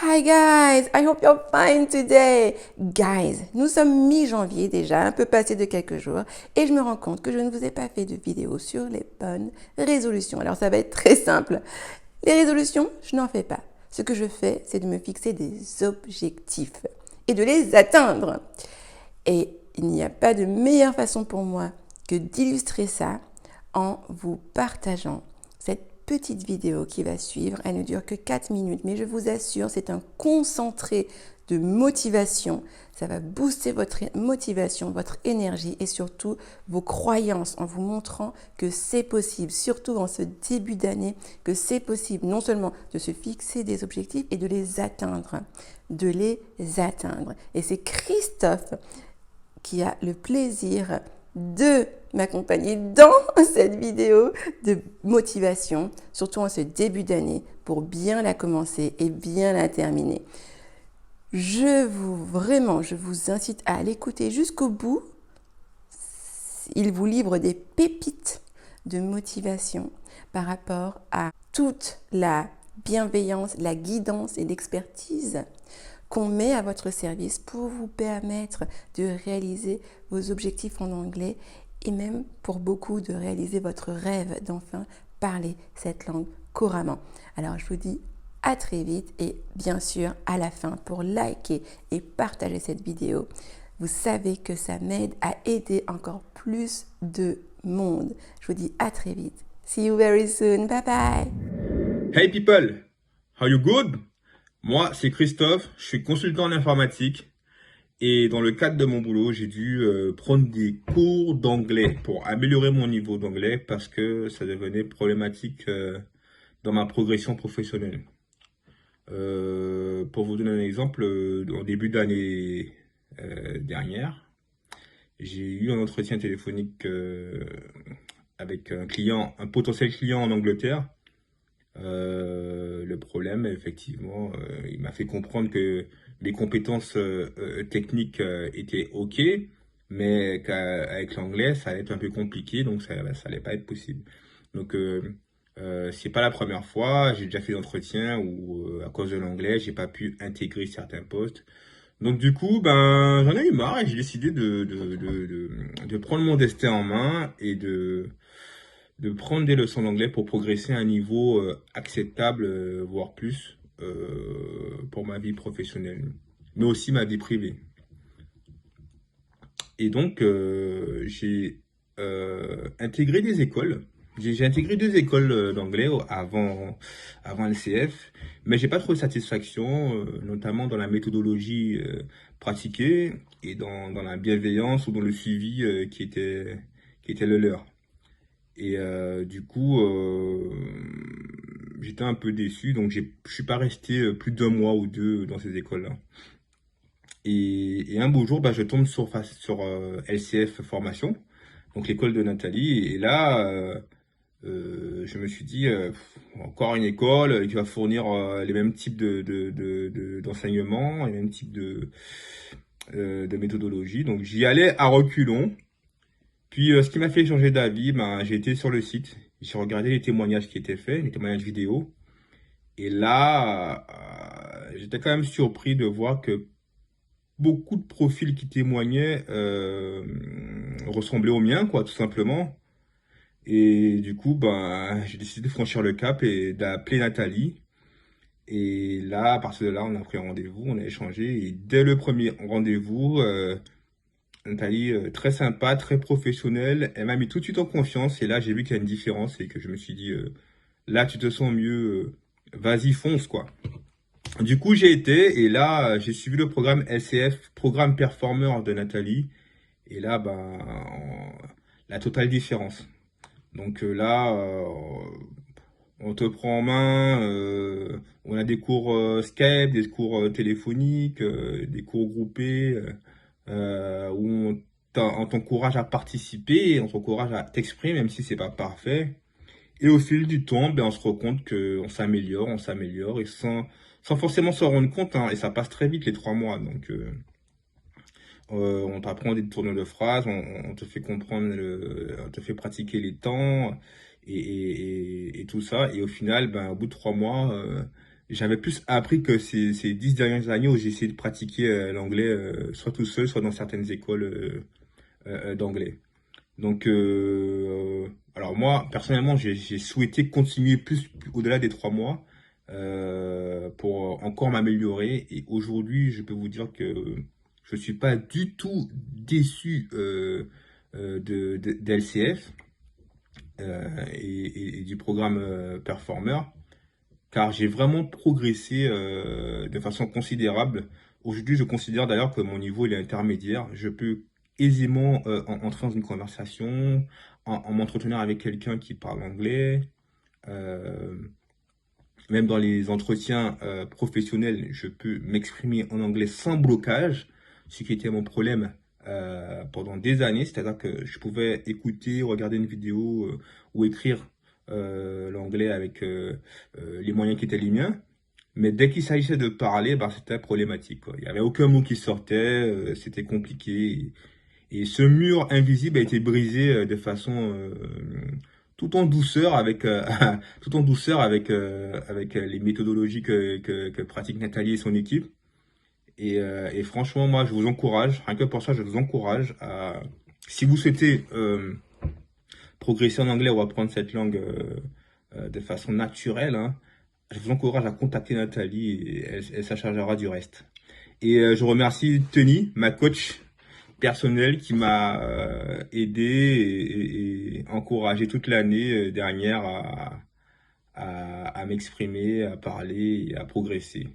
Hi guys, I hope you're fine today. Guys, nous sommes mi-janvier déjà, un peu passé de quelques jours, et je me rends compte que je ne vous ai pas fait de vidéo sur les bonnes résolutions. Alors ça va être très simple. Les résolutions, je n'en fais pas. Ce que je fais, c'est de me fixer des objectifs et de les atteindre. Et il n'y a pas de meilleure façon pour moi que d'illustrer ça en vous partageant cette petite vidéo qui va suivre. Elle ne dure que 4 minutes, mais je vous assure, c'est un concentré de motivation. Ça va booster votre motivation, votre énergie et surtout vos croyances en vous montrant que c'est possible, surtout en ce début d'année, que c'est possible non seulement de se fixer des objectifs et de les atteindre. De les atteindre. Et c'est Christophe qui a le plaisir de m'accompagner dans cette vidéo de motivation, surtout en ce début d'année, pour bien la commencer et bien la terminer. Je vous incite à l'écouter jusqu'au bout. Il vous livre des pépites de motivation par rapport à toute la bienveillance, la guidance et l'expertise qu'on met à votre service pour vous permettre de réaliser vos objectifs en anglais et même pour beaucoup de réaliser votre rêve d'enfin parler cette langue couramment. Alors je vous dis à très vite et bien sûr à la fin pour liker et partager cette vidéo. Vous savez que ça m'aide à aider encore plus de monde. Je vous dis à très vite. See you very soon. Bye bye. Hey people, are you good? Moi, c'est Christophe, je suis consultant en informatique et dans le cadre de mon boulot, j'ai dû prendre des cours d'anglais pour améliorer mon niveau d'anglais parce que ça devenait problématique dans ma progression professionnelle. Pour vous donner un exemple, en début d'année dernière, j'ai eu un entretien téléphonique avec un client, un potentiel client en Angleterre. Le problème, effectivement, il m'a fait comprendre que les compétences techniques étaient OK, mais qu'avec l'anglais, ça allait être un peu compliqué, donc ça allait pas être possible. Donc, c'est pas la première fois, j'ai déjà fait d'entretiens où, à cause de l'anglais, j'ai pas pu intégrer certains postes. Donc du coup, ben, j'en ai eu marre et j'ai décidé de prendre mon destin en main et de prendre des leçons d'anglais pour progresser à un niveau acceptable, voire plus, pour ma vie professionnelle, mais aussi ma vie privée. Et donc, j'ai intégré des écoles. J'ai intégré 2 écoles d'anglais avant LCF, mais j'ai pas trouvé satisfaction, notamment dans la méthodologie pratiquée et dans la bienveillance ou dans le suivi qui était le leur. Et du coup, j'étais un peu déçu, donc je suis pas resté plus d'1 mois ou 2 dans ces écoles-là. Et un beau jour, bah, je tombe sur LCF Formation, donc l'école de Nathalie. Et là, je me suis dit, encore une école qui va fournir les mêmes types d'enseignement, les mêmes types de méthodologie. Donc j'y allais à reculons. Puis ce qui m'a fait changer d'avis, ben, j'ai été sur le site, j'ai regardé les témoignages qui étaient faits, les témoignages vidéo. Et là, j'étais quand même surpris de voir que beaucoup de profils qui témoignaient ressemblaient aux miens, quoi, tout simplement. Et du coup, ben, j'ai décidé de franchir le cap et d'appeler Nathalie. Et là, à partir de là, on a pris rendez-vous, on a échangé. Et dès le premier rendez-vous, Nathalie, très sympa, très professionnelle, elle m'a mis tout de suite en confiance. Et là, j'ai vu qu'il y a une différence et que je me suis dit, là, tu te sens mieux, vas-y, fonce, quoi. Du coup, j'ai été et là, j'ai suivi le programme LCF, programme performeur de Nathalie. Et là, ben, la totale différence. Donc là, on te prend en main, on a des cours Skype, des cours téléphoniques, des cours groupés, où on t'encourage à participer, et on t'encourage à t'exprimer, même si c'est pas parfait. Et au fil du temps, ben, on se rend compte qu'on s'améliore, et sans forcément s'en rendre compte, hein, et ça passe très vite les 3 mois. Donc, on t'apprend des tournures de phrases, on te fait comprendre, on te fait pratiquer les temps et tout ça. Et au final, ben, au bout de 3 mois, j'avais plus appris que ces 10 dernières années où j'ai essayé de pratiquer l'anglais, soit tout seul, soit dans certaines écoles d'anglais. Donc, alors moi, personnellement, j'ai souhaité continuer plus au-delà des 3 mois pour encore m'améliorer. Et aujourd'hui, je peux vous dire que je suis pas du tout déçu d'LCF et du programme Performer, car j'ai vraiment progressé de façon considérable. Aujourd'hui, je considère d'ailleurs que mon niveau il est intermédiaire. Je peux aisément entrer dans une conversation, en m'entretenant avec quelqu'un qui parle anglais. Euh, Même dans les entretiens professionnels, je peux m'exprimer en anglais sans blocage, ce qui était mon problème pendant des années. C'est-à-dire que je pouvais écouter, regarder une vidéo ou écrire l'anglais avec les moyens qui étaient les miens. Mais dès qu'il s'agissait de parler, bah, c'était problématique, quoi. Il n'y avait aucun mot qui sortait, c'était compliqué. Et ce mur invisible a été brisé de façon tout en douceur avec tout en douceur avec les méthodologies que pratique Nathalie et son équipe. Et franchement, moi, je vous encourage, rien que pour ça, je vous encourage à, si vous souhaitez progresser en anglais ou apprendre cette langue de façon naturelle, hein, je vous encourage à contacter Nathalie et elle s'en chargera du reste. Et je remercie Tony, ma coach personnelle, qui m'a aidé et encouragé toute l'année dernière à m'exprimer, à parler et à progresser.